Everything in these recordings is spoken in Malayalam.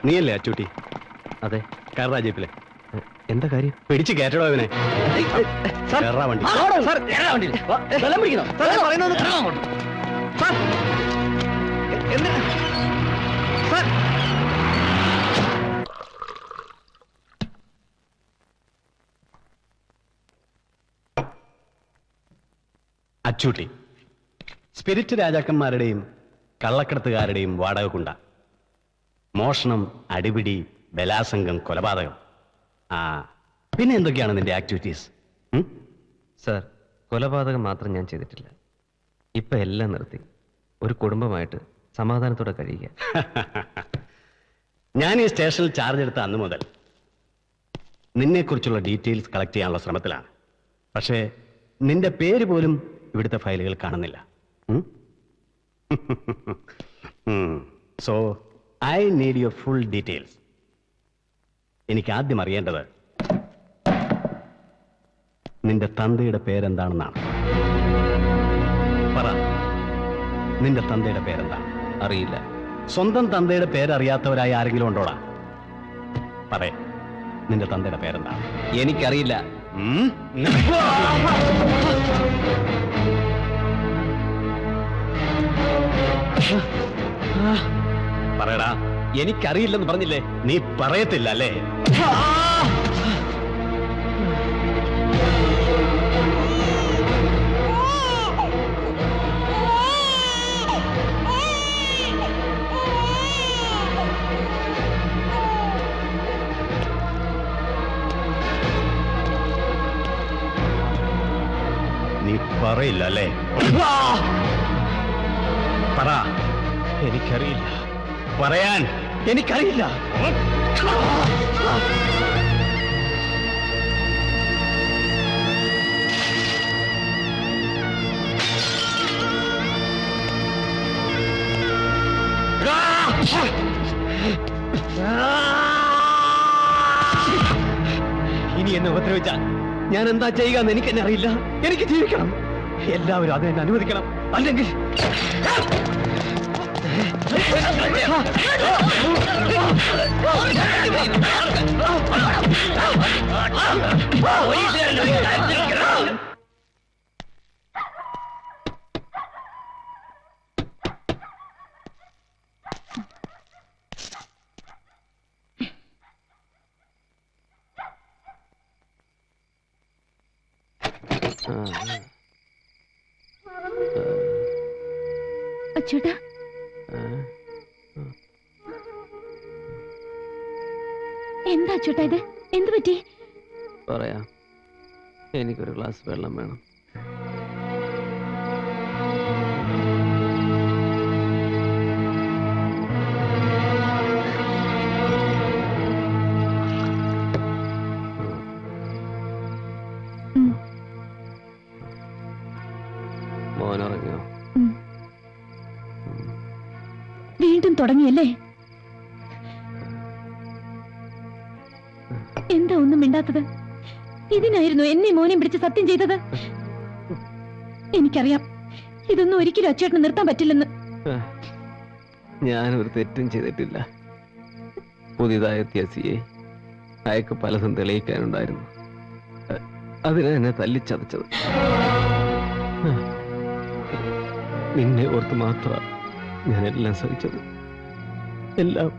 നീയല്ലേ അച്ചൂട്ടി? അതെ. കാറാ ജീപ്പിലെ. എന്താ കാര്യം? പിടിച്ച് കയറ്റടോ അവനെ. വണ്ടി. അച്ചൂട്ടി സ്പിരിറ്റ് രാജാക്കന്മാരുടെയും കള്ളക്കടത്തുകാരുടെയും വാടക കുണ്ട. മോഷണം, അടിപിടി, ബലാസംഗം, കൊലപാതകം. പിന്നെ എന്തൊക്കെയാണ് നിന്റെ ആക്ടിവിറ്റീസ്? സാർ, കൊലപാതകം മാത്രം ഞാൻ ചെയ്തിട്ടില്ല. ഇപ്പൊ എല്ലാം നിർത്തി ഒരു കുടുംബമായിട്ട് സമാധാനത്തോടെ കഴിയുക. ഞാൻ ഈ സ്റ്റേഷനിൽ ചാർജ് എടുത്ത അന്ന് മുതൽ നിന്നെക്കുറിച്ചുള്ള ഡീറ്റെയിൽസ് കളക്ട് ചെയ്യാനുള്ള ശ്രമത്തിലാണ്. പക്ഷേ നിന്റെ പേര് പോലും ഇവിടുത്തെ ഫയലുകൾ കാണുന്നില്ല. So I need your full details. എനിക്ക് ആദ്യം അറിയേണ്ടത് നിന്റെ തന്തയുടെ പേരെന്താണെന്നാണ്. പറ, നിന്റെ തന്തയുടെ പേരെന്താണ്? അറിയില്ല. സ്വന്തം തന്തയുടെ പേരറിയാത്തവരായി ആരെങ്കിലും ഉണ്ടോടാ? പറയേ, നിന്റെ തന്തയുടെ പേരെന്താണ്? എനിക്കറിയില്ല. പറയടാ. എനിക്കറിയില്ലെന്ന് പറഞ്ഞില്ലേ? നീ പറയത്തില്ല അല്ലേ? നീ പറയില്ല അല്ലേ? പറ. എനിക്കറിയില്ല. പറയാൻ. എനിക്കറിയില്ല. ഇനി എന്നെ ഉപദ്രവിച്ചാൽ ഞാൻ എന്താ ചെയ്യുക എന്ന് എനിക്ക് തന്നെ അറിയില്ല. എനിക്ക് ജീവിക്കണം. എല്ലാവരും അതിനെ അനുവദിക്കണം. അല്ലെങ്കിൽ അച്ചൂട്ടാ, എന്താ അച്ചൂട്ടാ ഇത്? എന്ത് പറ്റി? പറയാം. എനിക്കൊരു ഗ്ലാസ് വെള്ളം വേണം. മോനുറങ്ങിയോ? വീണ്ടും തുടങ്ങിയല്ലേ? എന്താ ഒന്നും മിണ്ടാത്തത്? ഇതിനായിരുന്നു എന്നെ മോനെയും പിടിച്ച് സത്യം ചെയ്തത്? എനിക്കറിയാം ഇതൊന്നും ഒരിക്കലും അച്ചേട്ടന് നിർത്താൻ പറ്റില്ലെന്ന്. ഞാനൊരു തെറ്റും ചെയ്തിട്ടില്ല. പുതിയതായെത്തിയ സിയെ അയക്ക് പലതും തെളിയിക്കാനുണ്ടായിരുന്നു. അതിനെ എന്നെ തല്ലിച്ചതച്ചത്. നിന്നെ ഓർത്ത് മാത്രമാണ് ഞാനെല്ലാം സഹിച്ചത്. എല്ലാം.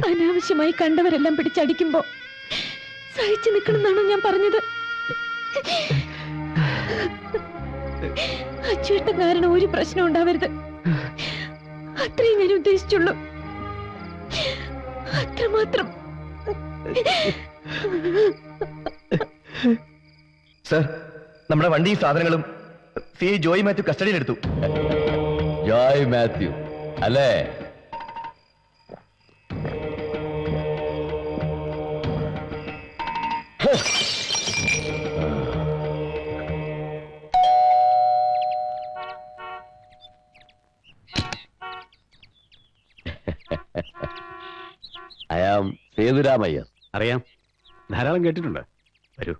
അനാവശ്യമായി കണ്ടവരെല്ലാം പിടിച്ചടിക്കുമ്പോ സഹിച്ചു നിൽക്കണമെന്നാണോ ഞാൻ പറഞ്ഞത്? അച്ചേട്ടൻ കാരണം ഒരു പ്രശ്നം ഉണ്ടാവരുത്, അത്രയും ഞാൻ ഉദ്ദേശിച്ചുള്ളൂ. അത്രമാത്രം. സർ, നമ്മുടെ വണ്ടിയും സാധനങ്ങളും സി ജോയ് മാത്യു കസ്റ്റഡിയിലെടുത്തു. ജോയ് മാത്യു അല്ലേ? I am Sethurama Iyer. അറിയാം, ധാരാളം കേട്ടിട്ടുണ്ട്. വരൂ.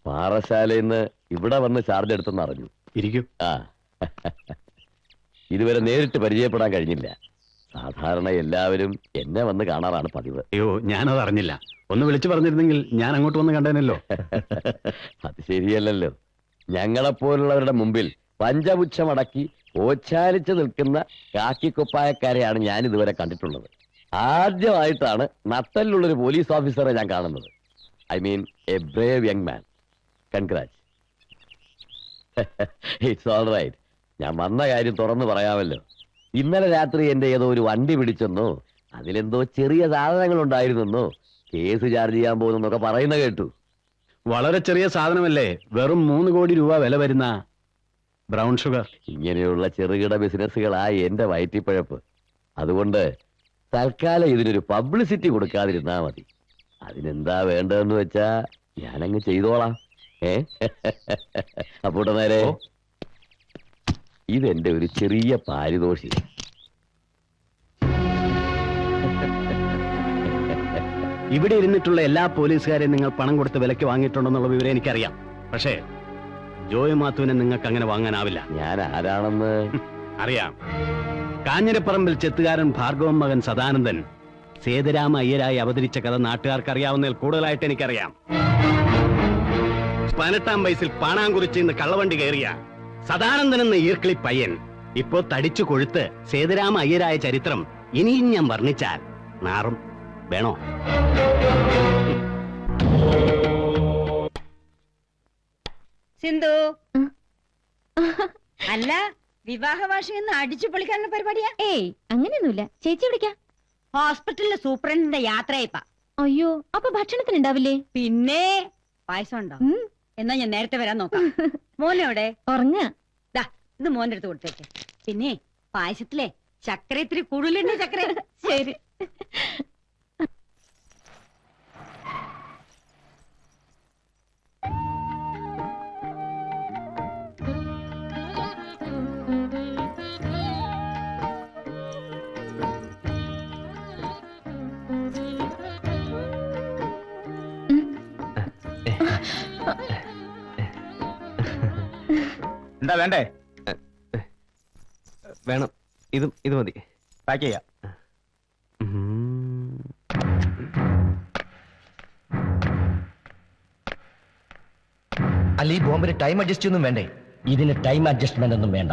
പാറശാലയിൽ നിന്ന് ഇവിടെ വന്ന് ചാർജ് എടുത്തെന്ന് അറിഞ്ഞു. ഇരിക്കും. ആ ഇതുവരെ നേരിട്ട് പരിചയപ്പെടാൻ കഴിഞ്ഞില്ല. സാധാരണ എല്ലാവരും എന്നെ വന്ന് കാണാറാണ് പതിവ്. അയ്യോ, ഞാനത് അറിഞ്ഞില്ല. ഒന്ന് വിളിച്ചു പറഞ്ഞിരുന്നെങ്കിൽ ഞാൻ അങ്ങോട്ട് വന്ന് കണ്ടേനല്ലോ. അത് ശരിയല്ലല്ലോ. ഞങ്ങളെപ്പോലുള്ളവരുടെ മുമ്പിൽ പഞ്ചപുച്ഛമടക്കി ഓച്ചാലിച്ച് നിൽക്കുന്ന കാക്കിക്കുപ്പായക്കാരെയാണ് ഞാൻ ഇതുവരെ കണ്ടിട്ടുള്ളത്. ആദ്യമായിട്ടാണ് നട്ടലിലുള്ളൊരു പോലീസ് ഓഫീസറെ ഞാൻ കാണുന്നത്. I mean a brave young man. Congrats. It's all right. ഞാൻ വന്ന കാര്യം തുറന്നു പറയാമല്ലോ. ഇന്നലെ രാത്രി എന്റെ ഏതോ ഒരു വണ്ടി പിടിച്ചെന്നോ അതിലെന്തോ ചെറിയ സാധനങ്ങൾ ഉണ്ടായിരുന്നെന്നോ കേസ് ചാർജ് ചെയ്യാൻ പോകുന്നൊക്കെ പറയുന്ന കേട്ടു. വളരെ ചെറിയ സാധനമല്ലേ, വെറും 3 കോടി രൂപ വില വരുന്ന ബ്രൗൺ ഷുഗർ. ഇങ്ങനെയുള്ള ചെറുകിട ബിസിനസ്സുകളായി എന്റെ വയറ്റിപ്പഴപ്പ്. അതുകൊണ്ട് തൽക്കാലം ഇതിനൊരു പബ്ലിസിറ്റി കൊടുക്കാതിരുന്നാ മതി. അതിനെന്താ വേണ്ടതെന്ന് വെച്ചാ ഞാനങ്ങ് ചെയ്തോളാം. അപ്പോട്ടെ നേരെ. ഇതെന്റെ ഒരു ചെറിയ പാരിതോഷികം. ഇവിടെ ഇരുന്നിട്ടുള്ള എല്ലാ പോലീസുകാരെയും നിങ്ങൾ പണം കൊടുത്ത് വിലയ്ക്ക് വാങ്ങിയിട്ടുണ്ടെന്നുള്ള വിവരം എനിക്കറിയാം. പക്ഷേ ജോയ് മാത്യുവിനെ നിങ്ങൾക്ക് അങ്ങനെ വാങ്ങാനാവില്ല. ഞാൻ ആരാണെന്ന് അറിയാം. കാഞ്ഞിരപ്പറമ്പിൽ ചെത്തുകാരൻ ഭാർഗവൻ മകൻ സദാനന്ദൻ സേതുരാമ അയ്യരായി അവതരിച്ച കഥ നാട്ടുകാർക്ക് അറിയാവുന്നതിൽ കൂടുതലായിട്ട് എനിക്കറിയാം. 18-ാം വയസ്സിൽ പാണാങ്കുറിച്ച് ഇന്ന് കള്ളവണ്ടി കയറിയ സദാനന്ദൻ എന്ന ഈർക്കിളി പയ്യൻ ഇപ്പോ തടിച്ചു കൊഴുത്ത് സേതുരാമ അയ്യരായ ചരിത്രം ഇനിയും ഞാൻ വർണ്ണിച്ചാൽ നാറും. വേണോ? സിന്ധു, അല്ല വിവാഹ വാർഷികം അടിച്ചു പൊളിക്കാനുള്ള പരിപാടിയാ? ഏയ് അങ്ങനെയൊന്നുമില്ല. ചേച്ചി വിളിക്കാം. ഹോസ്പിറ്റലിലെ സൂപ്രണ്ടിന്റെ യാത്രയപ്പാ. അയ്യോ, അപ്പൊ ഭക്ഷണത്തിന് ഉണ്ടാവില്ലേ? പിന്നെ പായസം ഉണ്ടോ? എന്നാ ഞാൻ നേരത്തെ വരാൻ നോക്കാം. മോനെവിടെ? ഉറങ്ങ. ദാ ഇത് മോന്റെ അടുത്ത് കൊടുത്തേക്ക്. പിന്നെ പായസത്തിലെ ചക്കര ഇത്തിരി കൂടുതലുണ്ട്. ചക്കര ശരി. എന്താ വേണ്ടേ? വേണം. ഇത് മതി. പാക്ക് ചെയ്യാം. അല്ല, ഈ ബോംബിന് ടൈം അഡ്ജസ്റ്റ് ഒന്നും വേണ്ടേ? ഇതിന് ടൈം അഡ്ജസ്റ്റ്മെന്റ് ഒന്നും വേണ്ട.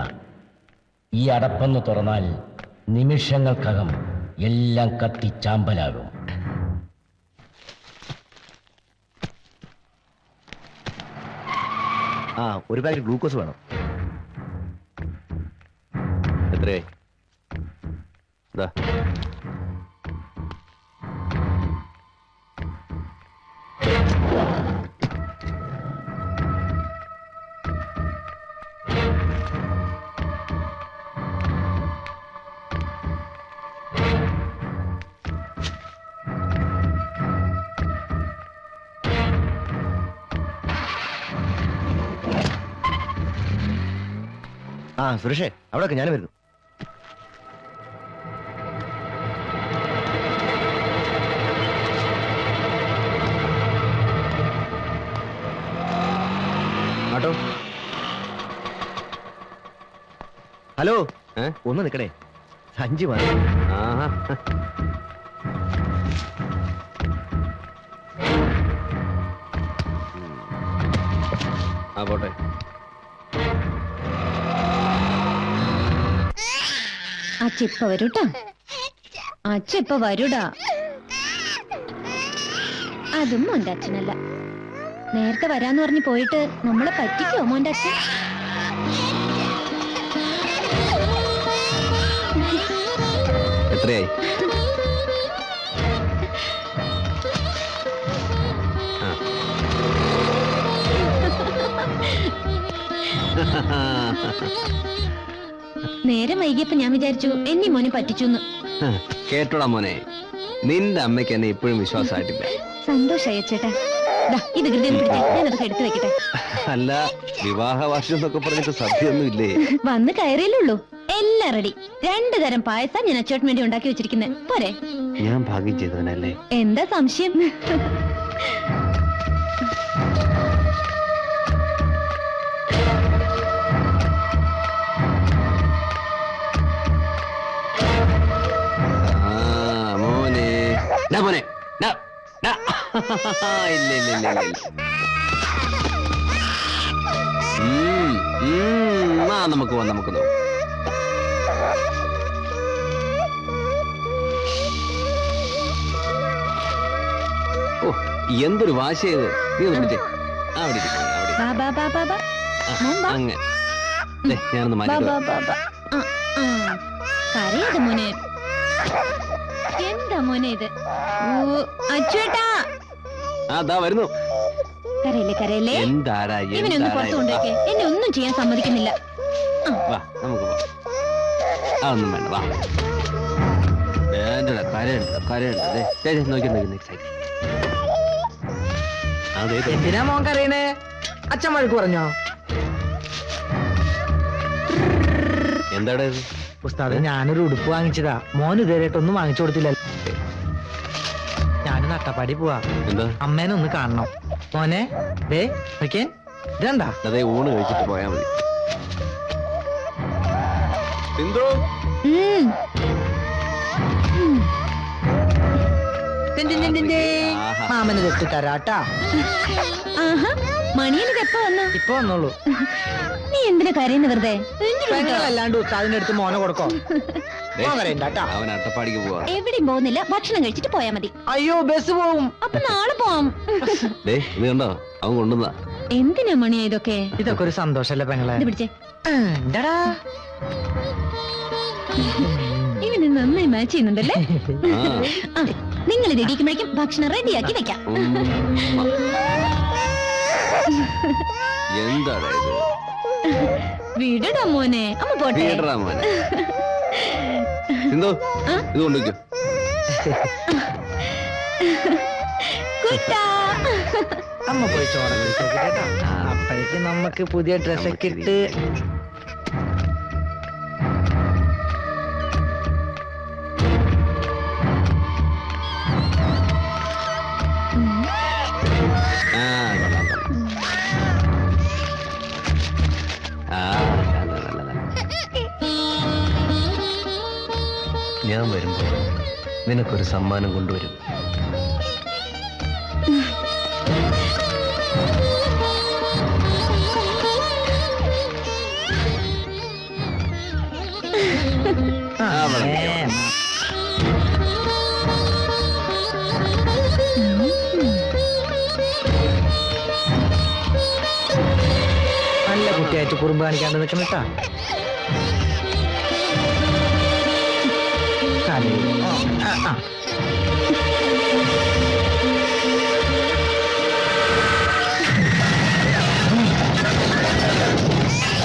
ഈ അടപ്പൊന്ന് തുറന്നാൽ നിമിഷങ്ങൾക്കകം എല്ലാം കത്തിച്ചാമ്പലാകും. ഒരു പാക്കറ്റ് ഗ്ലൂക്കോസ് വേണം. എത്രയായി? ദാ. സുരേഷേ, അവിടെയൊക്കെ ഞാൻ വരുന്നു. ആട്ടോ. ഹലോ, ഒന്ന് നിക്കണേ. സഞ്ചി മതി. ആഹാ. പോട്ടെ. അച്ഛ വരൂട്ടാ. അച്ഛ വരൂടാ. അതും മോന്റെ അച്ഛനല്ല. നേരത്തെ വരാന്ന് പറഞ്ഞ് പോയിട്ട് നമ്മളെ പറ്റിക്കോ മോന്റെ അച്ഛൻ? എത്രയായി? നേരം വൈകിയപ്പോ ഞാൻ വിചാരിച്ചു എന്നെ മോനെ പറ്റിച്ചു. കേട്ടോടാ മോനെ, നിന്റെ അമ്മയ്ക്ക് എന്നെ ഇപ്പോഴും വിശ്വാസമായിട്ടില്ല. സന്തോഷായി ചേട്ടാ. ഇത് ഞാനതൊക്കെ എടുത്തു വെക്കട്ടെ. അല്ല, വിവാഹ വാർഷികം എന്നൊക്കെ പറഞ്ഞിട്ട് സദ്യയൊന്നും ഇല്ലേ? വന്ന് കയറിയല്ലുള്ളൂ. എല്ലാം റെഡി. 2 തരം പായസം ഞാൻ അച്ചോട്ടിന് വേണ്ടി ഉണ്ടാക്കി വെച്ചിരിക്കുന്നത്. പോരെ? ഞാൻ ഭാഗ്യം ചെയ്തവനല്ലേ? എന്താ സംശയം? മോനെ മോനെ ഇല്ല ഇല്ല ഇല്ല ഇല്ല നമുക്ക് പോവാം നമുക്ക് നോക്കാം. ഓ എന്തൊരു വാശയത്. നീ ഒന്ന് പിടിച്ചേ. അവിടെ ഇരിക്ക്, അവിടെ ഇരിക്ക്. ബാ ബാ ബാ ബാ ബാ. മോൻ ബാ. അങ്ങനെ ദേ, ഞാനൊന്ന് ബാ മാറ്റി ബാ ബാ ബാ. ആ, ആ. കരയാതെ മോനെ. എന്താ മോനെ ഇത്? ഓ അച്ചുവേട്ടാ. അതാ വരുന്നു. കരയല്ലേ കരയല്ലേ. എന്താടാ ഇവനൊന്ന് പുറത്തു കൊണ്ടുവയ്ക്കേ. എന്നെ ഒന്നും ചെയ്യാൻ സമ്മതിക്കുന്നില്ല. വാ നമുക്ക് പോവാം. അതൊന്നും വേണ്ട വാ. വേണ്ടടാ കരയുണ്ട് നോക്കി അതെ എന്തിനാ മോൻ കരയണേ? അച്ഛൻ വഴക്ക് പറഞ്ഞോ? എന്താടാ ഇത്? ഉസ്താദ് ഞാനൊരു ഉടുപ്പ് വാങ്ങിച്ചതാ. മോൻ ഇതുവരെയായിട്ടൊന്നും വാങ്ങിച്ചു കൊടുത്തില്ല. ഞാൻ നട്ടപ്പാടി പോവാ. എന്താ? അമ്മേനെ ഒന്ന് കാണണം. മോനെ ദേ നോക്കിയേ, ഇതെന്താ? അതെ ഊണ് കഴിച്ചിട്ട് പോയാ മതി. സിന്ധു ഉം. ആഹാ. മാമന് ജസ്റ്റ് തരാട്ടാ. ആഹാ മണിയനിത് എപ്പോ വന്നു? ഇപ്പൊ വന്നോളൂ. നീ എന്തിനാ കരയുന്ന വെറുതെ? പെങ്ങളല്ലാണ്ട് ഉസ്താദിന്റെ അടുത്ത് മോനെ കൊടുക്കോ? ദേ, മോൻ കരയണ്ടാട്ടാ. അവൻ അട്ടപ്പാടിക്ക് പോവാ. എവിടെയും പോകുന്നില്ല, ഭക്ഷണം കഴിച്ചിട്ട് പോയാ മതി. അയ്യോ ബസ് പോവും. അപ്പൊ നാളെ പോവാം. ദേ ഇത് കണ്ടോ അവൻ കൊണ്ടുവന്നാ. എന്തിനാ മണിയാ ഇതൊക്കെ? ഇതൊക്കെ ഒരു സന്തോഷല്ലേ പെങ്ങളെ? ഇത് പിടിച്ചേ. എന്താടാ ഇവന് നന്നായി മാച്ച് ചെയ്യുന്നുണ്ടല്ലേ? ആ. ആ, നിങ്ങൾ ഇത് ഇടിക്കുമ്പോഴേക്കും ഭക്ഷണം റെഡിയാക്കി വെക്കാം. എന്താടാ ഇത്? വിടടാ മോനെ, അമ്മ പോട്ടെ. വീടറാ മോനെ. സിന്ധു ആ? ഇത് കൊണ്ടുവയ്ക്കോ. കുട്ടാ. അമ്മ പോയി ചോറ് കഴിച്ചേക്കട്ടോ. അപ്പോഴേക്കും നമുക്ക് പുതിയ ഡ്രസ്സൊക്കെ ഇട്ട് ആ കൊള്ളാം കൊള്ളാം. ആ നല്ല. ഞാൻ വരുമ്പോ നിനക്കൊരു സമ്മാനം കൊണ്ടുവരും. നല്ല കുട്ടിയായിട്ട് കുറുമ്പ് കാണിക്കാണ്ട് നിൽക്കണട്ടാ.